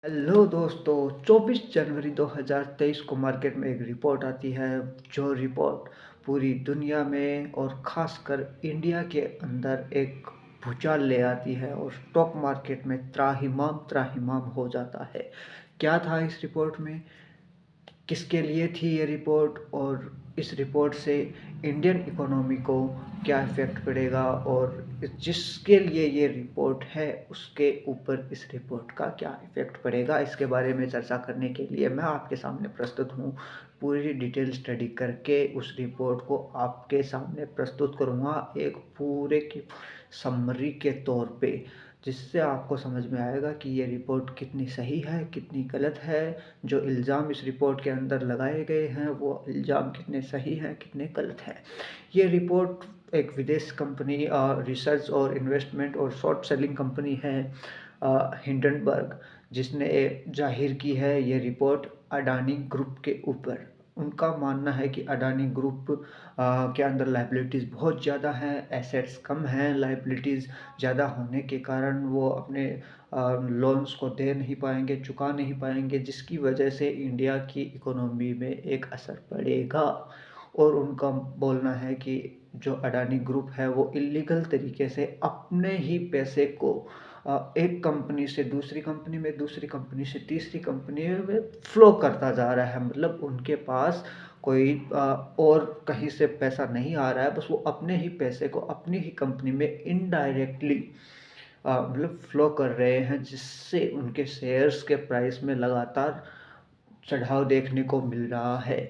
Hello दोस्तों, 24 जनवरी 2023 को market में एक रिपोर्ट आती है। जो रिपोर्ट पूरी दुनिया में और ख़ासकर इंडिया के अंदर एक भूचाल ले आती है और स्टॉक मार्केट में त्राहिमाम त्राहिमाम हो जाता है। क्या था इस रिपोर्ट में, किसके लिए थी ये रिपोर्ट और इस रिपोर्ट से इंडियन इकोनॉमी को क्या इफ़ेक्ट पड़ेगा और जिसके लिए ये रिपोर्ट है उसके ऊपर इस रिपोर्ट का क्या इफ़ेक्ट पड़ेगा, इसके बारे में चर्चा करने के लिए मैं आपके सामने प्रस्तुत हूँ। पूरी डिटेल स्टडी करके उस रिपोर्ट को आपके सामने प्रस्तुत करूँगा एक पूरे की समरी के तौर पे, जिससे आपको समझ में आएगा कि ये रिपोर्ट कितनी सही है, कितनी गलत है। जो इल्ज़ाम इस रिपोर्ट के अंदर लगाए गए हैं वो इल्ज़ाम कितने सही हैं, कितने गलत हैं। ये रिपोर्ट एक विदेश कंपनी, रिसर्च और इन्वेस्टमेंट और शॉर्ट सेलिंग कंपनी है हिंडनबर्ग, जिसने जाहिर की है ये रिपोर्ट अडानी ग्रुप के ऊपर। उनका मानना है कि अडानी ग्रुप के अंदर लाइबिलिटीज़ बहुत ज़्यादा हैं, एसेट्स कम हैं। लाइबिलिटीज़ ज़्यादा होने के कारण वो अपने लोन्स को दे नहीं पाएंगे, चुका नहीं पाएंगे, जिसकी वजह से इंडिया की इकोनॉमी में एक असर पड़ेगा। और उनका बोलना है कि जो अडानी ग्रुप है वो इलीगल तरीके से अपने ही पैसे को एक कंपनी से दूसरी कंपनी में, दूसरी कंपनी से तीसरी कंपनी में फ्लो करता जा रहा है। मतलब उनके पास कोई और कहीं से पैसा नहीं आ रहा है, बस वो अपने ही पैसे को अपनी ही कंपनी में इनडायरेक्टली मतलब फ्लो कर रहे हैं, जिससे उनके शेयर्स के प्राइस में लगातार चढ़ाव देखने को मिल रहा है।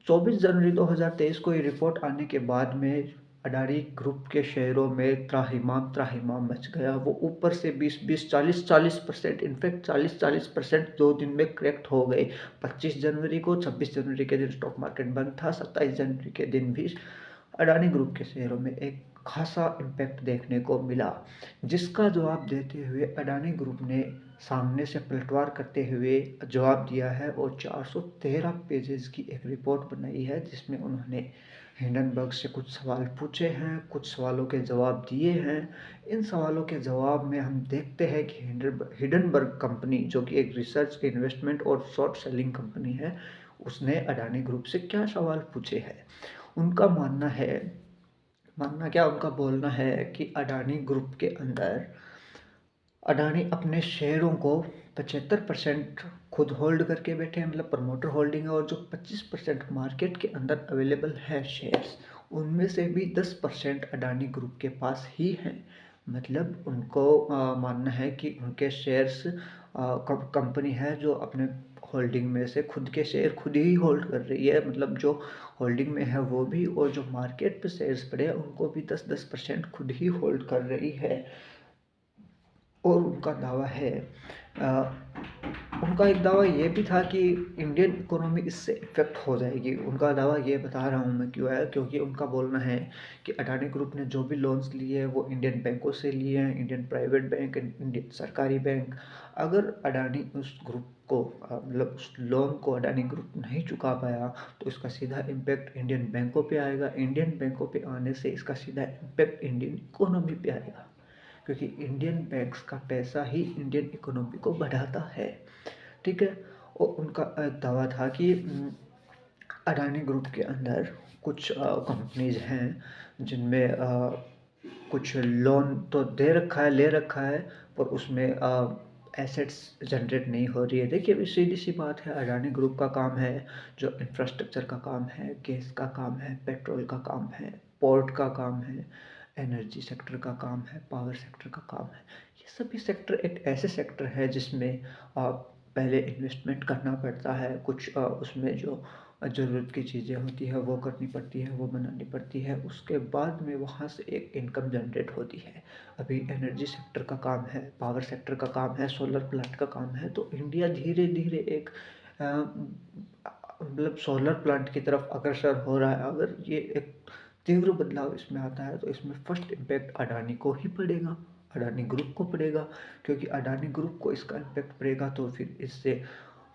24 जनवरी 2023 को ये रिपोर्ट आने के बाद में अडानी ग्रुप के शेयरों में त्राहिमाम त्राहिमाम मच गया। वो ऊपर से 20-20, 40-40%, इनफैक्ट 40-40% 2 दिन में करेक्ट हो गए। 25 जनवरी को, 26 जनवरी के दिन स्टॉक मार्केट बंद था, 27 जनवरी के दिन भी अडानी ग्रुप के शेयरों में एक खासा इम्पैक्ट देखने को मिला, जिसका जवाब देते हुए अडानी ग्रुप ने सामने से पलटवार करते हुए जवाब दिया है और 413 पेजेस की एक रिपोर्ट बनाई है, जिसमें उन्होंने हिंडनबर्ग से कुछ सवाल पूछे हैं, कुछ सवालों के जवाब दिए हैं। इन सवालों के जवाब में हम देखते हैं कि हिंडनबर्ग कंपनी, जो कि एक रिसर्च, इन्वेस्टमेंट और शॉर्ट सेलिंग कंपनी है, उसने अडानी ग्रुप से क्या सवाल पूछे हैं। उनका उनका बोलना है कि अडानी ग्रुप के अंदर अडानी अपने शेयरों को 75% खुद होल्ड करके बैठे हैं, मतलब प्रमोटर होल्डिंग है, और जो 25% मार्केट के अंदर अवेलेबल है शेयर्स, उनमें से भी 10% अडानी ग्रुप के पास ही हैं। मतलब उनको मानना है कि उनके शेयर्स, कंपनी है जो अपने होल्डिंग में से खुद के शेयर खुद ही होल्ड कर रही है, मतलब जो होल्डिंग में है वो भी, और जो मार्केट पे शेयर्स पड़े हैं उनको भी 10-10% खुद ही होल्ड कर रही है। और उनका दावा है, अ, उनका एक दावा ये भी था कि इंडियन इकोनॉमी इससे इफ़ेक्ट हो जाएगी। उनका दावा ये बता रहा हूँ मैं क्यों है, क्योंकि उनका बोलना है कि अडानी ग्रुप ने जो भी लोन्स लिए हैं वो इंडियन बैंकों से लिए हैं, इंडियन प्राइवेट बैंक, इंडियन सरकारी बैंक। अगर अडानी उस ग्रुप को मतलब उस लोन को अडानी ग्रुप नहीं चुका पाया तो इसका सीधा इम्पैक्ट इंडियन बैंकों पे आएगा। इंडियन बैंकों पे आने से इसका सीधा इम्पैक्ट इंडियन इकोनॉमी पे आएगा, क्योंकि इंडियन बैंक्स का पैसा ही इंडियन इकोनॉमी को बढ़ाता है। ठीक है। और उनका दावा था कि अडानी ग्रुप के अंदर कुछ कंपनीज हैं जिनमें कुछ लोन तो दे रखा है, ले रखा है, पर उसमें एसेट्स जनरेट नहीं हो रही है। देखिए, अभी सीधी सी बात है, अडानी ग्रुप का काम है जो इंफ्रास्ट्रक्चर का काम है, गैस का काम है, पेट्रोल का काम है, पोर्ट का काम है, एनर्जी सेक्टर का काम है, पावर सेक्टर का काम है। ये सभी सेक्टर एक ऐसे सेक्टर है जिसमें पहले इन्वेस्टमेंट करना पड़ता है, कुछ उसमें जो ज़रूरत की चीज़ें होती है वो करनी पड़ती है, वो बनानी पड़ती है, उसके बाद में वहाँ से एक इनकम जनरेट होती है। अभी एनर्जी सेक्टर का काम है, पावर सेक्टर का काम है, सोलर प्लांट का काम है, तो इंडिया धीरे धीरे एक मतलब सोलर प्लांट की तरफ अग्रसर हो रहा है। अगर ये एक तीव्र बदलाव इसमें आता है तो इसमें फर्स्ट इम्पैक्ट अडानी को ही पड़ेगा, अडानी ग्रुप को पड़ेगा, क्योंकि अडानी ग्रुप को इसका इम्पैक्ट पड़ेगा तो फिर इससे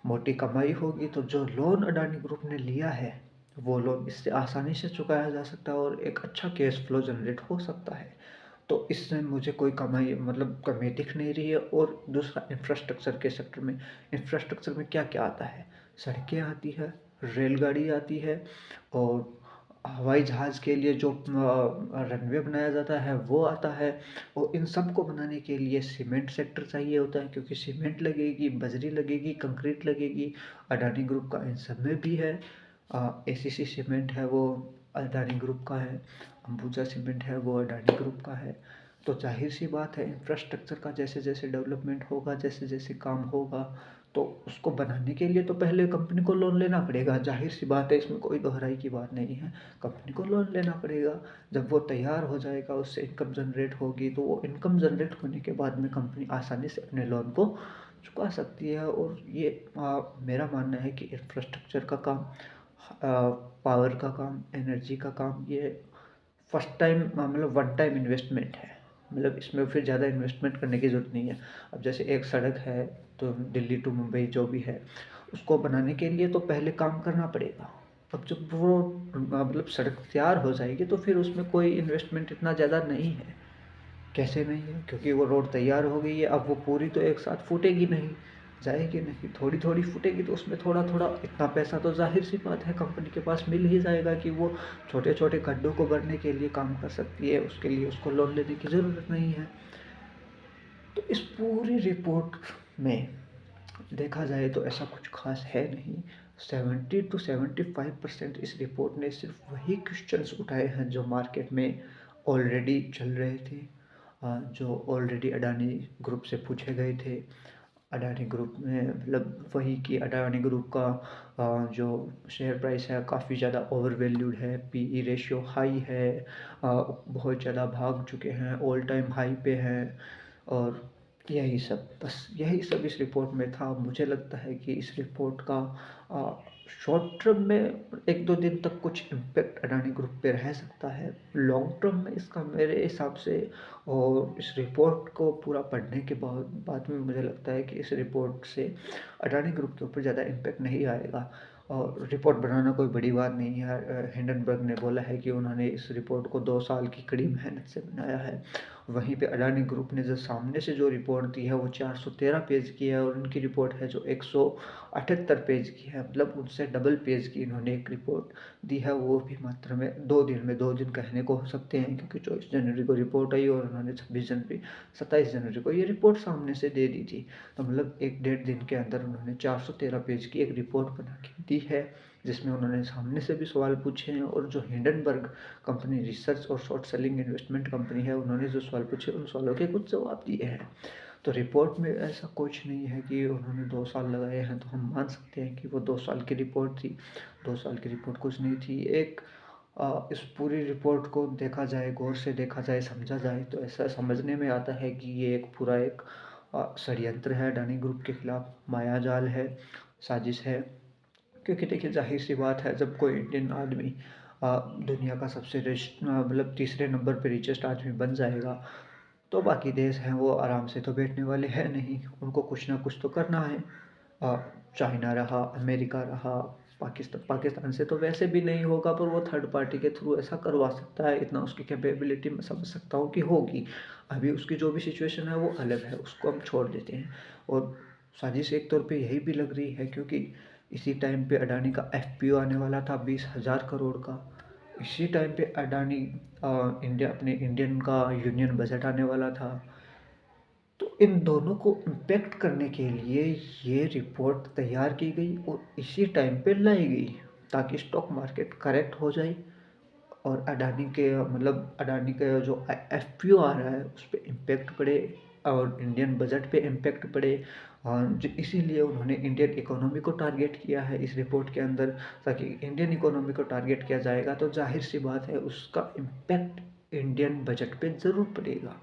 मोटी कमाई होगी। तो जो लोन अडानी ग्रुप ने लिया है वो लोन इससे आसानी से चुकाया जा सकता है और एक अच्छा कैश फ्लो जनरेट हो सकता है। तो इससे मुझे कोई कमाई मतलब कमी दिख नहीं रही है। और दूसरा इंफ्रास्ट्रक्चर के सेक्टर में, इंफ्रास्ट्रक्चर में क्या-क्या आता है? सड़कें आती है, रेलगाड़ी आती है और हवाई जहाज़ के लिए जो रनवे बनाया जाता है वो आता है। और इन सब को बनाने के लिए सीमेंट सेक्टर चाहिए होता है, क्योंकि सीमेंट लगेगी, बजरी लगेगी, कंक्रीट लगेगी। अडानी ग्रुप का इन सब में भी है। एसीसी सीमेंट है वो अडानी ग्रुप का है, अंबुजा सीमेंट है वो अडानी ग्रुप का है। तो जाहिर सी बात है इंफ्रास्ट्रक्चर का जैसे जैसे डेवलपमेंट होगा, जैसे जैसे काम होगा, तो उसको बनाने के लिए तो पहले कंपनी को लोन लेना पड़ेगा। जाहिर सी बात है, इसमें कोई दोहराई की बात नहीं है, कंपनी को लोन लेना पड़ेगा। जब वो तैयार हो जाएगा, उससे इनकम जनरेट होगी, तो वो इनकम जनरेट होने के बाद में कंपनी आसानी से अपने लोन को चुका सकती है। और ये मेरा मानना है कि इंफ्रास्ट्रक्चर का काम, पावर का काम, एनर्जी का काम, ये फर्स्ट टाइम मतलब वन टाइम इन्वेस्टमेंट है। मतलब इसमें फिर ज़्यादा इन्वेस्टमेंट करने की ज़रूरत नहीं है। अब जैसे एक सड़क है, तो दिल्ली टू मुंबई जो भी है, उसको बनाने के लिए तो पहले काम करना पड़ेगा। अब जब वो मतलब सड़क तैयार हो जाएगी, तो फिर उसमें कोई इन्वेस्टमेंट इतना ज़्यादा नहीं है। कैसे नहीं है? क्योंकि वो रोड तैयार हो गई है, अब वो पूरी तो एक साथ फूटेगी नहीं, जाएगी नहीं, थोड़ी थोड़ी फूटेगी। तो उसमें थोड़ा थोड़ा इतना पैसा तो जाहिर सी बात है कंपनी के पास मिल ही जाएगा कि वो छोटे छोटे गड्ढों को भरने के लिए काम कर सकती है। उसके लिए उसको लोन लेने की ज़रूरत नहीं है। तो इस पूरी रिपोर्ट में देखा जाए तो ऐसा कुछ खास है नहीं। 70 to 75% इस रिपोर्ट ने सिर्फ वही क्वेश्चंस उठाए हैं जो मार्केट में ऑलरेडी चल रहे थे, जो ऑलरेडी अडानी ग्रुप से पूछे गए थे। अडानी ग्रुप में मतलब वही कि अडानी ग्रुप का जो शेयर प्राइस है काफ़ी ज़्यादा ओवर वैल्यूड है, पीई रेशियो हाई है, बहुत ज़्यादा भाग चुके हैं, ऑल टाइम हाई पे हैं। और यही सब, बस यही सब इस रिपोर्ट में था। मुझे लगता है कि इस रिपोर्ट का शॉर्ट टर्म में एक दो दिन तक कुछ इम्पेक्ट अडानी ग्रुप पे रह सकता है। लॉन्ग टर्म में इसका मेरे हिसाब से, और इस रिपोर्ट को पूरा पढ़ने के बाद में मुझे लगता है कि इस रिपोर्ट से अडानी ग्रुप के ऊपर ज़्यादा इम्पेक्ट नहीं आएगा। और रिपोर्ट बनाना कोई बड़ी बात नहीं है। हिंडनबर्ग ने बोला है कि उन्होंने इस रिपोर्ट को 2 साल की कड़ी मेहनत से बनाया है। वहीं पे अडानी ग्रुप ने जो सामने से जो रिपोर्ट दी है वो 413 पेज की है, और उनकी रिपोर्ट है जो 178 पेज की है। मतलब उनसे डबल पेज की इन्होंने एक रिपोर्ट दी है, वो भी मात्र में 2 दिन में। 2 दिन कहने को हो सकते हैं, क्योंकि 24 जनवरी को रिपोर्ट आई और उन्होंने 26 जनवरी, 27 जनवरी को ये रिपोर्ट सामने से दे दी थी। तो मतलब 1 डेढ़ दिन के अंदर उन्होंने 413 पेज की एक रिपोर्ट बना के दी है, जिसमें उन्होंने सामने से भी सवाल पूछे हैं। और जो हिंडनबर्ग कंपनी रिसर्च और शॉर्ट सेलिंग इन्वेस्टमेंट कंपनी है, उन्होंने जो सवाल पूछे उन सवालों के कुछ जवाब दिए हैं। तो रिपोर्ट में ऐसा कुछ नहीं है कि उन्होंने 2 साल लगाए हैं, तो हम मान सकते हैं कि वो 2 साल की रिपोर्ट थी। 2 साल की रिपोर्ट कुछ नहीं थी। इस पूरी रिपोर्ट को देखा जाए, गौर से देखा जाए, समझा जाए, तो ऐसा समझने में आता है कि ये एक पूरा एक षड्यंत्र है अडानी ग्रुप के खिलाफ, मायाजाल है, साजिश है। क्योंकि देखिए जाहिर सी बात है, जब कोई इंडियन आदमी दुनिया का सबसे मतलब तीसरे नंबर पे रिचेस्ट आदमी बन जाएगा, तो बाकी देश हैं वो आराम से तो बैठने वाले हैं नहीं, उनको कुछ ना कुछ तो करना है। अ, चाइना रहा, अमेरिका रहा, पाकिस्तान पाकिस्तान से तो वैसे भी नहीं होगा, पर वो थर्ड पार्टी के थ्रू ऐसा करवा सकता है। इतना उसकी कैपेबिलिटी मैं समझ सकता हूँ कि होगी। अभी उसकी जो भी सिचुएशन है वो अलग है, उसको हम छोड़ देते हैं। और साजिश एक तौर पे यही भी लग रही है, क्योंकि इसी टाइम पे अडानी का एफपीओ आने वाला था 20,000 करोड़ का। इसी टाइम पे अडानी इंडिया अपने इंडियन का यूनियन बजट आने वाला था। तो इन दोनों को इम्पेक्ट करने के लिए ये रिपोर्ट तैयार की गई और इसी टाइम पे लाई गई, ताकि स्टॉक मार्केट करेक्ट हो जाए और अडानी के मतलब अडानी का जो एफपीओ आ रहा है उस पर इम्पेक्ट पड़े और इंडियन बजट पे इम्पेक्ट पड़े। और जो इसीलिए उन्होंने इंडियन इकोनॉमी को टारगेट किया है इस रिपोर्ट के अंदर, ताकि इंडियन इकोनॉमी को टारगेट किया जाएगा तो जाहिर सी बात है उसका इम्पेक्ट इंडियन बजट पे ज़रूर पड़ेगा।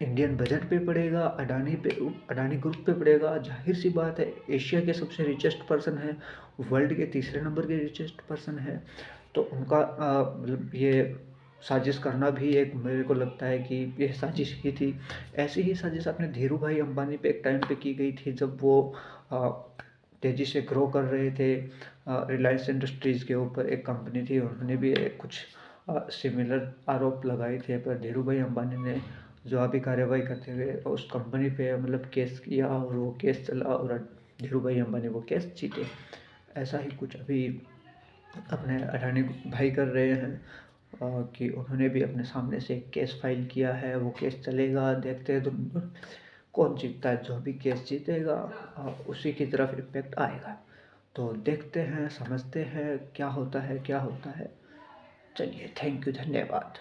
इंडियन बजट पे पड़ेगा, अडानी ग्रुप पे पड़ेगा। जाहिर सी बात है, एशिया के सबसे रिचेस्ट पर्सन है, वर्ल्ड के तीसरे नंबर के रिचेस्ट पर्सन है, तो उनका मतलब ये साजिश करना भी एक मेरे को लगता है कि ये साजिश ही थी। ऐसी ही साजिश अपने धीरू भाई अंबानी पे एक टाइम पे की गई थी, जब वो अ, तेज़ी से ग्रो कर रहे थे। रिलायंस इंडस्ट्रीज़ के ऊपर एक कंपनी थी, उन्होंने भी कुछ सिमिलर आरोप लगाए थे, पर धीरू भाई अंबानी ने जवाबी कार्रवाई करते हुए उस कंपनी पे मतलब केस किया और वो केस चला और धीरू भाई अंबानी वो केस जीते। ऐसा ही कुछ अभी अपने अडानी भाई कर रहे हैं कि उन्होंने भी अपने सामने से एक केस फाइल किया है। वो केस चलेगा, देखते हैं तो कौन जीतता है। जो भी केस जीतेगा उसी की तरफ इम्पेक्ट आएगा। तो देखते हैं, समझते हैं क्या होता है क्या होता है। चलिए, थैंक यू, धन्यवाद।